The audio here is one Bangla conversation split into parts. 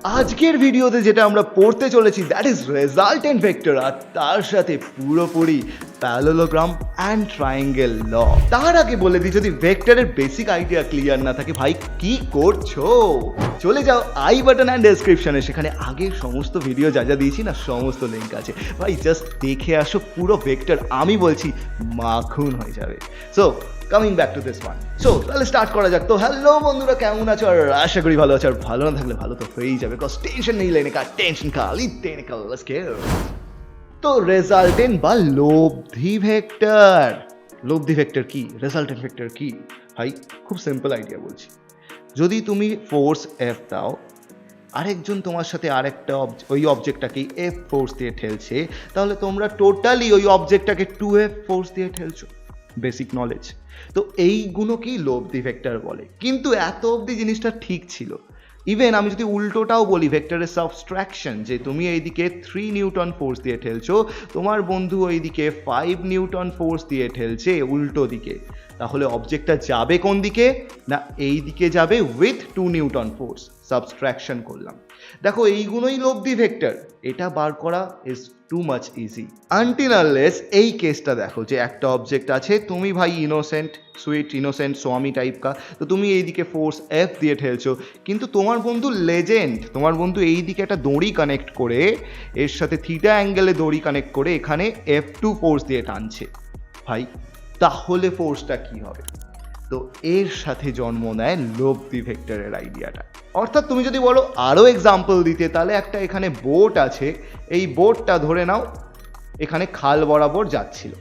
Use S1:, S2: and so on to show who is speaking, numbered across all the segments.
S1: আজকের ভিডিওতে যেটা আমরা পড়তে চলেছি দ্যাট ইজ রেজাল্টেন্ট ভেক্টর, আর তার সাথে পুরোপুরি প্যারালোগ্রাম অ্যান্ড ট্রায়াঙ্গেল ল। তার আগে বলে দিই, যদি ভেক্টরের বেসিক আইডিয়া ক্লিয়ার না থাকে, ভাই কি করছো, চলে যাও আই বাটন অ্যান্ড ডেসক্রিপশনে, সেখানে আগের সমস্ত ভিডিও যা যা দিয়েছি না সমস্ত লিঙ্ক আছে। ভাই জাস্ট দেখে আসো, পুরো ভেক্টর আমি বলছি মাখন হয়ে যাবে। So coming back to this one, so তাহলে স্টার্ট করা যাক। তো হ্যালো বন্ধুরা, কেমন আছো? আর আশা করি ভালো আছো, আর ভালো না থাকলে ভালো তো হয়েই যাবে, কজ টেনশন নেই লেনে কা, টেনশন খালি দেনে কা, লেটস গো। তো রেজাল্টেন্ট বা লব্ধি ভেক্টর, লব্ধি ভেক্টর কি, রেজাল্টেন্ট ভেক্টর কি? ভাই খুব সিম্পল আইডিয়া বলছি। যদি তুমি ফোর্স এফ দাও, আরেকজন তোমার সাথে আরেকটা ওই অবজেক্টটাকে এফ ফোর্স দিয়ে ঠেলছে, তাহলে তোমরা টোটালি ওই অবজেক্টটাকে 2f ফোর্স দিয়ে ঠেলছো। Basic knowledge. তো এইগুলোকেই লব্ধি ভেক্টর বলে, কিন্তু এত অবধি জিনিসটা ঠিক ছিল। ইভেন আমি যদি উল্টোটাও বলি, ভেক্টরের সাবস্ট্রাকশন, যে তুমি এইদিকে 3 নিউটন ফোর্স দিয়ে ঠেলছো, তোমার বন্ধু ওইদিকে 5 নিউটন ফোর্স দিয়ে ঠেলছে উল্টো দিকে, তাহলে অবজেক্টটা যাবে কোন দিকে না, এই দিকে যাবে উইথ 2 নিউটন ফোর্স। সাবস্ট্রাকশন করলাম, দেখো এইগুলোই লব্ধি ভেক্টর। এটা বার করা is too much easy until unless এই কেসটা দেখো, যে একটা অবজেক্ট আছে, তুমি ভাই ইনোসেন্ট, সুইট ইনোসেন্ট স্বামী টাইপ কা, তো তুমি এইদিকে ফোর্স এফ দিয়ে ঠেলছো, কিন্তু তোমার বন্ধু লেজেন্ড, তোমার বন্ধু এইদিকে একটা দড়ি কানেক্ট করে, এর সাথে থিটা অ্যাঙ্গেলে দড়ি কানেক্ট করে এখানে F2 ফোর্স দিয়ে টানছে। ভাই তাহলে ফোর্সটা কি হবে? তো এর সাথে জন্ম নেয় লব্ধি ভেক্টরের আইডিয়াটা। অর্থাৎ তুমি যদি বলো আরও এক্সাম্পল দিতে, তাহলে একটা এখানে বোট আছে, এই বোটটা ধরে নাও এখানে খাল বরাবর যাচ্ছিল,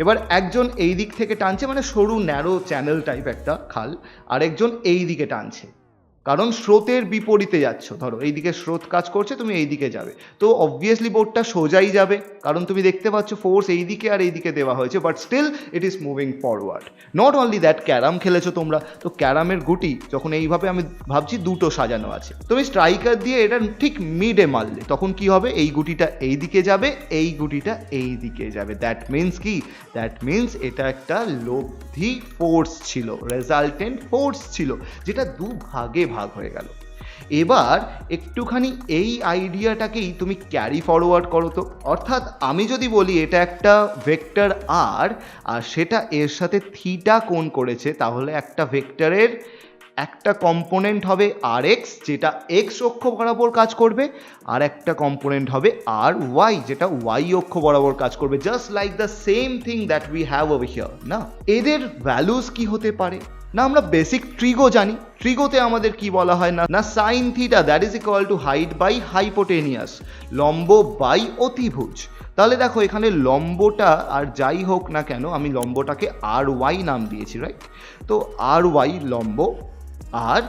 S1: এবার একজন এই দিক থেকে টানছে, মানে সরু ন্যারো চ্যানেল টাইপ একটা খাল, আরেকজন এই দিকে টানছে, কারণ স্রোতের বিপরীতে যাচ্ছ। ধরো এইদিকে স্রোত কাজ করছে, তুমি এই দিকে যাবে, তো অবভিয়াসলি বোটটা সোজাই যাবে, কারণ তুমি দেখতে পাচ্ছ ফোর্স এইদিকে আর এইদিকে দেওয়া হয়েছে, but still it is moving forward. Not only that, carrom খেলেছো তোমরা, তো ক্যারামের গুটি যখন এইভাবে, আমি ভাবছি দুটো সাজানো আছে, তুমি স্ট্রাইকার দিয়ে এটা ঠিক মিডে মারলে, তখন কি হবে, এই গুটিটা এই দিকে যাবে, এই গুটিটা এই দিকে যাবে। দ্যাট মিনস কি, দ্যাট মিনস এটা একটা লব্ধি ফোর্স ছিল, রেজাল্টেন্ট ফোর্স ছিল, যেটা দু ভাগে ভাগ হয়ে গেল। এবার একটুখানি এই আইডিয়াটাকেই তুমি ক্যারি ফরওয়ার্ড করো তো, অর্থাৎ আমি যদি বলি এটা একটা ভেক্টর আর, আর সেটা এর সাথে থিটা কোণ করেছে, তাহলে একটা ভেক্টরের একটা কম্পোনেন্ট হবে আর এক্স, যেটা এক্স অক্ষ বরাবর কাজ করবে, আর একটা কম্পোনেন্ট হবে আর ওয়াই, যেটা ওয়াই অক্ষ বরাবর কাজ করবে, just like the same thing that we have over here. না, এদের ভ্যালুস কি হতে পারে না, আমরা বেসিক ট্রিগো জানি, ট্রিগোতে আমাদের কি বলা হয় না, না sine theta that is equal to height by hypotenuse, লম্ব বাই অতিভুজ। তাহলে দেখো এখানে লম্বটা আর যাই হোক না কেন, আমি লম্বটাকে আর ওয়াই নাম দিয়েছি, রাইট? তো আর ওয়াই লম্ব, আর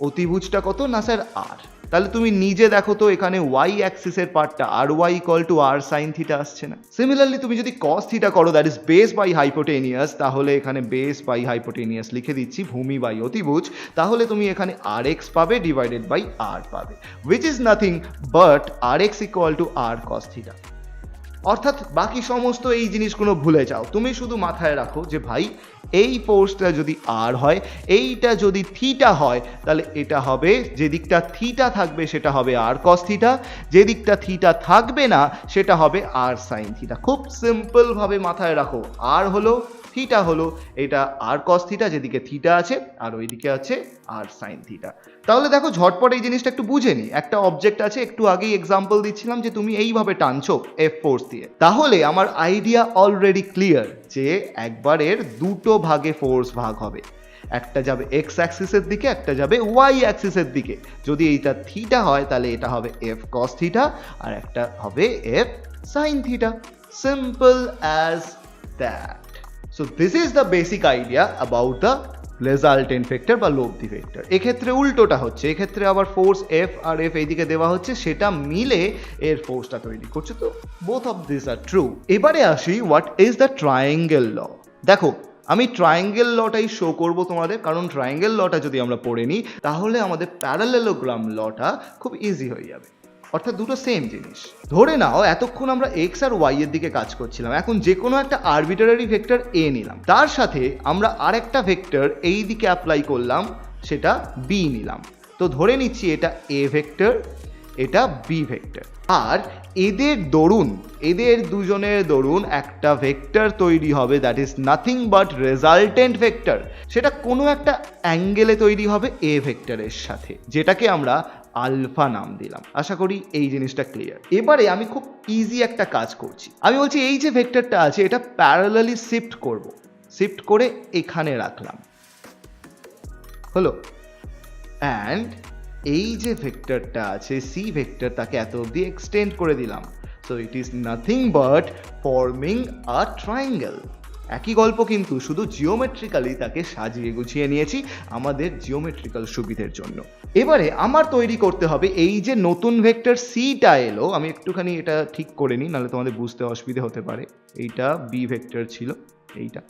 S1: অতিভুজটা কত না স্যার আর। তাহলে তুমি নিজে দেখো তো, এখানে ওয়াই অ্যাক্সিসের পার্টটা আর y equal to r sine theta আসছে না? সিমিলারলি তুমি যদি কস থিটা করো, that is base by hypotenuse, তাহলে এখানে বেস বাই হাইপোটেনিয়াস লিখে দিচ্ছি, ভূমি বাই অতিভুজ, তাহলে তুমি এখানে আর এক্স পাবে ডিভাইডেড বাই আর পাবে, which is nothing but R x equal to R cos theta. অর্থাৎ বাকি সমস্ত এই জিনিসগুলো ভুলে যাও, তুমি শুধু মাথায় রাখো যে ভাই এই ফোর্সটা যদি আর হয়, এইটা যদি থিটা হয়, তাহলে এটা হবে, যে দিকটা থিটা থাকবে সেটা হবে আর কস থিটা, যে দিকটা থিটা থাকবে না সেটা হবে আর সাইন থিটা। খুব সিম্পল ভাবে মাথায় রাখো, আর হলো থিটা হলো এটা আর কস থিটা, যেদিকে থিটা আছে, আর ওইদিকে আছে আর সাইন থিটা। তাহলে দেখো ঝটপট এই জিনিসটা একটু বুঝে নি। একটা অবজেক্ট আছে, একটু আগেই এক্সাম্পল দিচ্ছিলাম যে তুমি এইভাবে টানছো এফ ফোর্স দিয়ে, তাহলে আমার আইডিয়া অলরেডি ক্লিয়ার যে একবারের দুটো ভাগে ফোর্স ভাগ হবে, একটা যাবে এক্স অ্যাক্সিসের দিকে, একটা যাবে ওয়াই অ্যাক্সিসের দিকে। যদি এইটা থিটা হয় তাহলে এটা হবে এফ কস থিটা, আর একটা হবে F sine theta. Simple as that. So this is the basic idea about the resultant vector বা লব্ধি ভেক্টর। এক্ষেত্রে উল্টোটা হচ্ছে, এক্ষেত্রে আবার ফোর্স এফ আর এফ এইদিকে দেওয়া হচ্ছে, সেটা মিলে এর ফোর্সটা তৈরি করছে। তো both of this are true. এবারে আসি, what is the triangle law. দেখো আমি ট্রায়াঙ্গেল লটাই শো করব তোমাদের, কারণ ট্রায়াঙ্গেল লটা যদি আমরা পড়ে নিই, তাহলে আমাদের প্যারালেলোগ্রাম লটা খুব ইজি হয়ে যাবে। অর্থাৎ দুটো সেম জিনিস। ধরে নাও এতক্ষণ আমরা এক্স আর ওয়াই এর দিকে কাজ করছিলাম, এখন যে কোনো একটা আরবিটারি ভেক্টর এ নিলাম, তার সাথে আমরা আরেকটা ভেক্টর এই দিকে অ্যাপ্লাই করলাম, সেটা বি নিলাম। তো তো ধরে নিচ্ছি এটা এ ভেক্টর, এটা বি ভেক্টর, আর এদের দুজনের দরুন একটা ভেক্টর তৈরি হবে, that is nothing but resultant vector. সেটা কোনো একটা অ্যাঙ্গেলে তৈরি হবে এ ভেক্টরের সাথে, যেটাকে আমরা আলফা নাম দিলাম। আশা করি এই জিনিসটা ক্লিয়ার। এবারে আমি খুব ইজি একটা কাজ করছি, আমি বলছি এই যে ভেক্টরটা আছে এটা প্যারালালি শিফট করব, শিফট করে এখানে রাখলাম, হলো। অ্যান্ড এই যে ভেক্টরটা আছে সি ভেক্টর, তাকে এত অবধি এক্সটেন্ড করে দিলাম। So it is nothing but forming a triangle. একই গল্প, কিন্তু শুধু জিওমেট্রিক্যালি তাকে সাজিয়ে গুছিয়ে নিয়েছি আমাদের জিওমেট্রিক্যাল সুবিধের জন্য। এবারে আমার তৈরি করতে হবে এই যে নতুন ভেক্টর সিটা এলো, আমি একটুখানি এটা ঠিক করে নিই, নাহলে তোমাদের বুঝতে অসুবিধা হতে পারে। এইটা বি ভেক্টর ছিল, এইটা,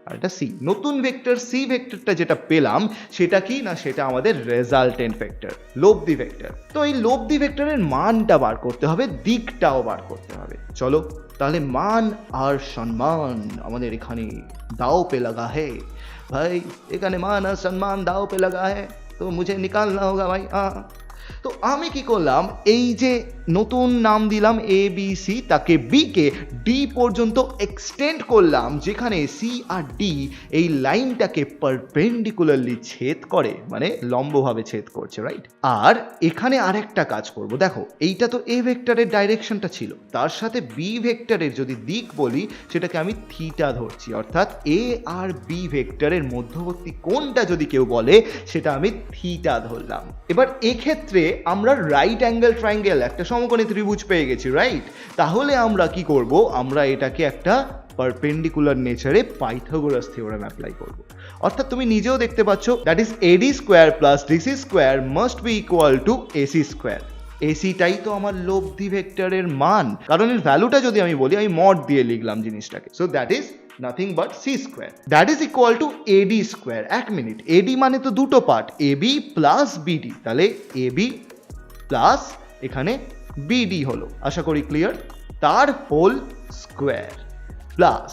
S1: আর এটা সি। নতুন ভেক্টর সি ভেক্টরটা যেটা পেলাম সেটা কি না, সেটা আমাদের রেজাল্টেন্ট ভেক্টর, লব্ধি ভেক্টর। তো এই লব্ধি ভেক্টরের মানটা বার করতে হবে, দিকটাও বার করতে হবে। চলো তাহলে মান আর সম্মান আমাদের এখানে দাও পে লাগা হে ভাই, এখানে মান আর সম্মান দাও পে লাগা হে, তো মুঝে নিকালনা হোগা ভাই। তো আমি কি করলাম, এই যে নতুন নাম দিলাম এ বি সি, তাকে বি কে ডি পর্যন্ত এক্সটেন্ড করলাম, যেখানে সি আর ডি এই লাইনটাকে পারপেন্ডিকুলারলি ছেদ করে, মানে লম্বভাবে ছেদ করছে, রাইট। আর এখানে আরেকটা কাজ করব, দেখো এইটা তো এ ভেক্টরের ডাইরেকশনটা ছিল, তার সাথে বি ভেক্টরের যদি দিক বলি সেটাকে আমি থিটা ধরছি, অর্থাৎ এ আর বি ভেক্টরের মধ্যবর্তী কোণটা যদি কেউ বলে সেটা আমি থিটা ধরলাম। এবার এক্ষেত্রে আমরা রাইট অ্যাঙ্গেল ট্রায়াঙ্গেল, একটা সমকোণী ত্রিভুজ পেয়ে গেছি, রাইট। তাহলে আমরা কি করব, আমরা এটাকে একটা পারপেন্ডিকুলার নেচারে পাইথাগোরাস থিওরেম অ্যাপ্লাই করব। অর্থাৎ তুমি নিজেও দেখতে পাচ্ছ, that is AD square plus DC square must be equal to AC square. এসিটাই তো আমার লব্ধি ভেক্টরের মান, কারণ এর ভ্যালুটা যদি আমি বলি, আমি মড দিয়ে লিখলাম জিনিসটাকে। So that is nothing but c square, that is equal to ad square। এক মিনিট, ad মানে তো দুটো পার্ট, ab প্লাস bd, তাহলে ab প্লাস এখানে bd হলো, আশা করি ক্লিয়ার, তার হোল স্কোয়ার প্লাস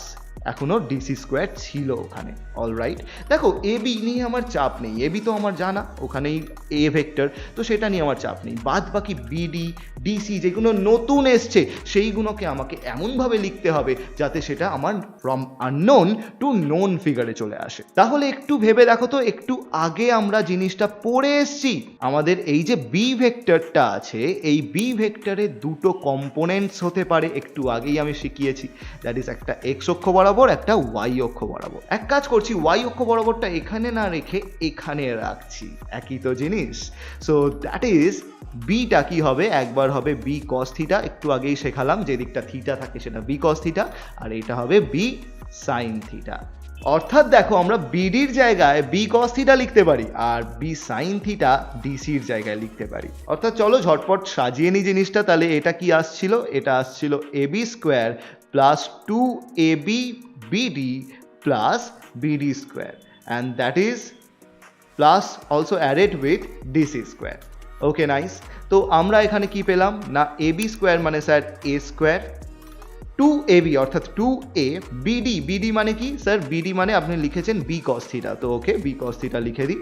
S1: এখনো ডিসি স্কোয়ার ছিল ওখানে। অলরাইট, দেখো এ বি নিয়ে আমার চাপ নেই, এ বি তো আমার জানা, ওখানেই এ ভেক্টর, তো সেটা নিয়ে আমার চাপ নেই। বাদ বাকি বিডি ডিসি যেগুলো নতুন এসছে সেইগুলোকে আমাকে এমনভাবে লিখতে হবে যাতে সেটা আমার ফ্রম আননোন টু নোন ফিগারে চলে আসে। তাহলে একটু ভেবে দেখো তো, একটু আগে আমরা জিনিসটা পড়ে এসছি, আমাদের এই যে বি ভেক্টরটা আছে, এই বি ভেক্টরের দুটো কম্পোনেন্টস হতে পারে, একটু আগেই আমি শিখিয়েছি, দ্যাট ইজ একটা এক্স অক্ষ বরাবর, একটা ওয়াই অক্ষ বরাবর। এক কাজ করছি, ওয়াই অক্ষ বরাবরটা এখানে না রেখে এখানে রাখছি, একই তো জিনিস। সো দ্যাট ইজ বিটা কি হবে, একবার হবে বি কস থিটা, একটু আগেই শেখালাম যে দিকটা থিটা থাকে সেটা বি কস থিটা, আর এটা হবে বি সাইন থিটা। অর্থাৎ দেখো আমরা বিডির জায়গায় বি কস থিটা লিখতে পারি, আর বি সাইন থিটা ডিসির জায়গায় লিখতে পারি। অর্থাৎ চলো ঝটপট সাজিয়ে নি জিনিসটা। তাহলে এটা কি আসছিল, এটা আসছিল a b square plus 2ab bd plus bd square, and that is plus also added with dc square. Okay, nice. তো আমরা এখানে কি পেলাম না, ab স্কোয়ার মানে স্যার a স্কোয়ার, 2ab অর্থাৎ 2a, bd মানে কি স্যার, bd মানে আপনি লিখেছেন b cos থিটা, তো ওকে b cos থিটা লিখে দিই,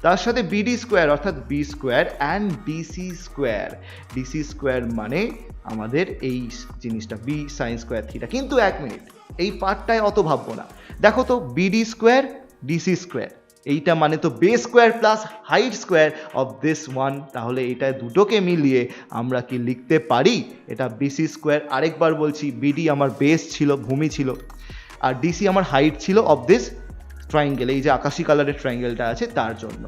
S1: তার সাথে bd স্কোয়ার অর্থাৎ b square and dc square মানে আমাদের এই জিনিসটা বি সাইন স্কোয়ার থিটা। কিন্তু এক মিনিট, এই পার্টটায় অত ভাববো না, দেখো তো বিডি স্কোয়ার ডিসি স্কোয়ার, এইটা মানে তো base square plus height square of this one, তাহলে এটা দুটোকে মিলিয়ে আমরা কি লিখতে পারি, এটা বিসি স্কোয়ার। আরেকবার বলছি, বিডি আমার বেস ছিল, ভূমি ছিল, আর ডিসি আমার হাইট ছিল অফ দিস ট্রায়াঙ্গেল, এই যে আকাশি কালারের ট্রায়াঙ্গেলটা আছে তার জন্য।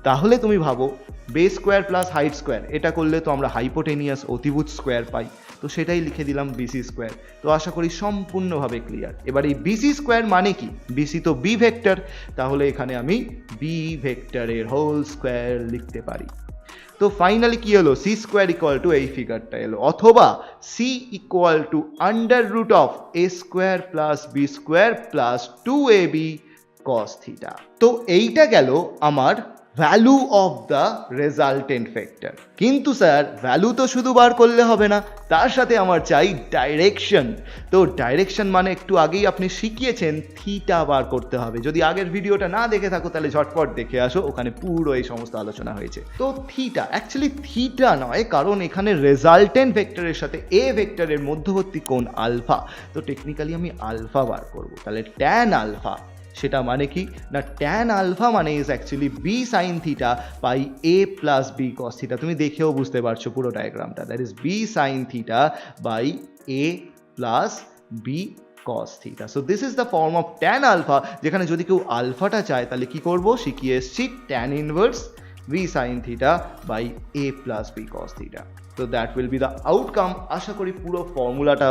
S1: তাহলে তুমি ভাবো base square plus height square, এটা করলে তো আমরা হাইপোটেনিয়াস অতিভুজ স্কোয়ার পাই, তো সেটাই লিখে দিলাম বিসি স্কোয়ার। তো আশা করি সম্পূর্ণভাবে ক্লিয়ার। এবার এই বিসি স্কোয়ার মানে কি, বিসি তো বি ভেক্টর, তাহলে এখানে আমি বি ভেক্টরের হোল স্কোয়ার লিখতে পারি। তো ফাইনালি কি হলো, সি স্কোয়ার ইকুয়াল টু এই ফিগারটা এলো, অথবা C equal to under root of A square plus B square plus 2ab cos theta. তো এইটা গেল আমার value of the resultant vector. কিন্তু স্যার ভ্যালু তো শুধু বার করলে হবে না, তার সাথে আমার চাই ডাইরেকশন। তো ডাইরেকশন মানে একটু আগেই আপনি শিখিয়েছেন থিটা বার করতে হবে। যদি আগের ভিডিওটা না দেখে থাকো তাহলে ঝটপট দেখে আসো, ওখানে পুরো এই সমস্ত আলোচনা হয়েছে। তো থিটা অ্যাকচুয়ালি থিটা নয়, কারণ এখানে রেজাল্টেন্ট ভেক্টরের সাথে এ ভেক্টরের মধ্যবর্তী কোণ আলফা। তো টেকনিক্যালি আমি আলফা বার করব, তাহলে ট্যান আলফা। সেটা মানে কি না, ট্যান আলফা মানে is actually b sine theta by a plus b cos theta. তুমি দেখেও বুঝতে পারছো পুরো ডায়াগ্রামটা, that is b sine theta by a plus b cos theta. So this is the form of tan alpha, যেখানে যদি কেউ আলফাটা চায় তাহলে কি করব, শিখিয়ে এসছি tan inverse v sin theta by a plus b cos theta. So that will be the outcome. আশা করি পুরো ফর্মুলাটা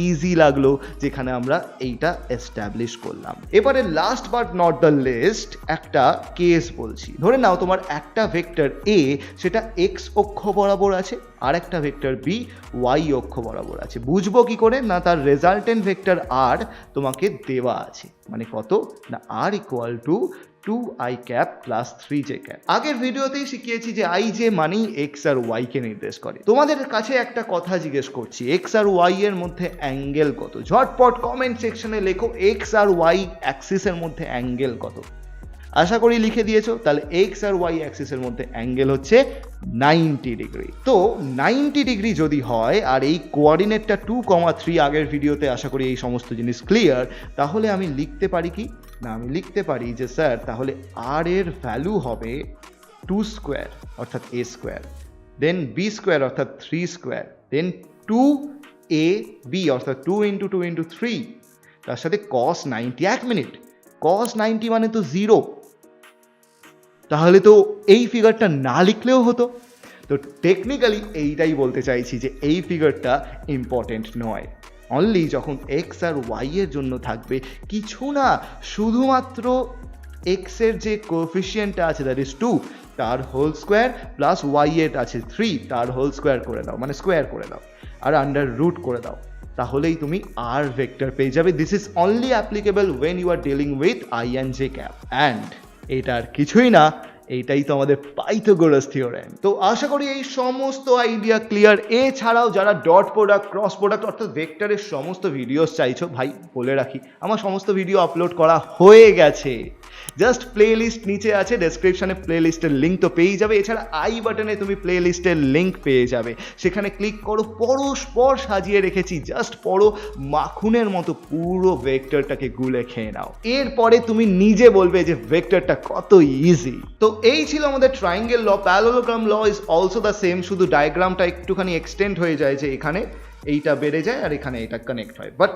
S1: ইজি লাগলো, যেখানে আমরা এইটা এস্টাবলিশ করলাম। এবারে last but not the least একটা কেস বলছি। ধরে নাও তোমার একটা ভেক্টর এ সেটা এক্স অক্ষ বরাবর আছে, আর একটা ভেক্টর বি ওয়াই অক্ষ বরাবর আছে। বুঝবো কি করে না, তার রেজাল্টেন্ট ভেক্টর আর তোমাকে দেওয়া আছে, মানে কত না আর equal to 2i cap plus 3j cap. আগের ভিডিওতেই শিখিয়েছি যে ij মানেই x আর y কে নির্দেশ করে। তোমাদের কাছে একটা কথা জিজ্ঞেস করছি, x আর y এর মধ্যে অ্যাঙ্গেল কত? ঝটপট কমেন্ট সেকশনে লেখো x আর y অ্যাক্সিসের মধ্যে অ্যাঙ্গেল কত। আশা করি লিখে দিয়েছো। তাহলে x আর y অ্যাক্সিসের মধ্যে অ্যাঙ্গেল হচ্ছে 90 ডিগ্রি। তো 90 ডিগ্রি যদি হয় আর এই কোঅর্ডিনেটটা 2,3, আগের ভিডিওতে আশা করি এই সমস্ত জিনিস ক্লিয়ার, তাহলে আমি লিখতে পারি কি না, আমি লিখতে পারি যে স্যার তাহলে আর এর ভ্যালু হবে 2 স্কোয়ার অর্থাৎ a square, then b square অর্থাৎ 3 স্কোয়ার, দেন 2ab অর্থাৎ 2 ইন্টু 2 ইন্টু 3, তার সাথে cos 90। 1 মিনিট, cos 90 মানে তো 0, তাহলে তো এই ফিগারটা না লিখলেও হতো। তো টেকনিক্যালি এইটাই বলতে চাইছি যে এই ফিগারটা ইম্পর্টেন্ট নয়, অনলি যখন এক্স আর ওয়াই এর জন্য থাকবে কিছু না, শুধুমাত্র এক্স এর যে কোএফিসিয়েন্টটা আছে দ্যাট ইজ 2, তার হোল স্কোয়ার প্লাস ওয়াই এর আছে 3, তার হোল স্কোয়ার করে দাও, মানে স্কোয়ার করে দাও আর আন্ডার রুট করে দাও, তাহলেই তুমি আর ভেক্টর পেয়ে যাবে। This is only applicable when you are dealing with I and J cap, and এটার কিছুই না, এইটাই তো আমাদের পাইথাগোরাস থিওরেম। তো আশা করি এই সমস্ত আইডিয়া ক্লিয়ার। এছাড়াও যারা ডট প্রোডাক্ট, ক্রস প্রোডাক্ট অর্থাৎ ভেক্টরের সমস্ত ভিডিওস চাইছো, ভাই বলে রাখি আমার সমস্ত ভিডিও আপলোড করা হয়ে গেছে। জাস্ট প্লে লিস্ট নিচে আছে ডেসক্রিপশনে, প্লে লিস্টের লিঙ্ক তো পেয়ে যাবে। এছাড়া আই বাটনে তুমি প্লে লিস্টের লিঙ্ক পেয়ে যাবে, সেখানে ক্লিক করো, পরস্পর সাজিয়ে রেখেছি, জাস্ট পড়ো, মাখনের মতো পুরো ভেক্টরটাকে গুলে খেয়ে নাও। এরপরে তুমি নিজে বলবে যে ভেক্টরটা কত ইজি। তো এই ছিল আমাদের triangle law. Parallelogram law is also the same, শুধু ডায়াগ্রামটা একটুখানি এক্সটেন্ড হয়ে যায়, যে এখানে এইটা বেড়ে যায় আর এখানে এটা কানেক্ট হয়, but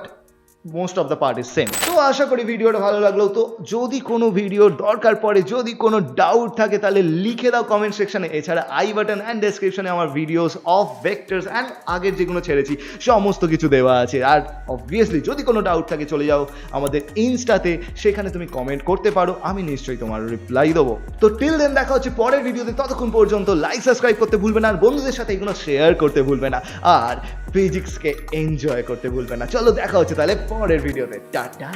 S1: most of the part is same. তো আশা করি ভিডিওটা ভালো লাগলো। তো যদি কোনো ভিডিওর দরকার পড়ে, যদি কোনো ডাউট থাকে, তাহলে লিখে দাও কমেন্ট সেকশনে। এছাড়া আই বাটন অ্যান্ড ডেসক্রিপশনে আমার ভিডিওস অফ ভেক্টরস অ্যান্ড আগের যেগুলো ছেড়েছি সমস্ত কিছু দেওয়া আছে। আর অবভিয়াসলি যদি কোনো ডাউট থাকে চলে যাও আমাদের ইনস্টাতে, সেখানে তুমি কমেন্ট করতে পারো, আমি নিশ্চয়ই তোমার রিপ্লাই দেবো। তো টিল দেন দেখা হচ্ছে পরের ভিডিওতে, ততক্ষণ পর্যন্ত লাইক সাবস্ক্রাইব করতে ভুলবে না, আর বন্ধুদের সাথে এগুলো শেয়ার করতে ভুলবে না, আর ফিজিক্সকে এনজয় করতে ভুলবে না। চলো দেখা হচ্ছে তাহলে পরের ভিডিওতে, টাটা।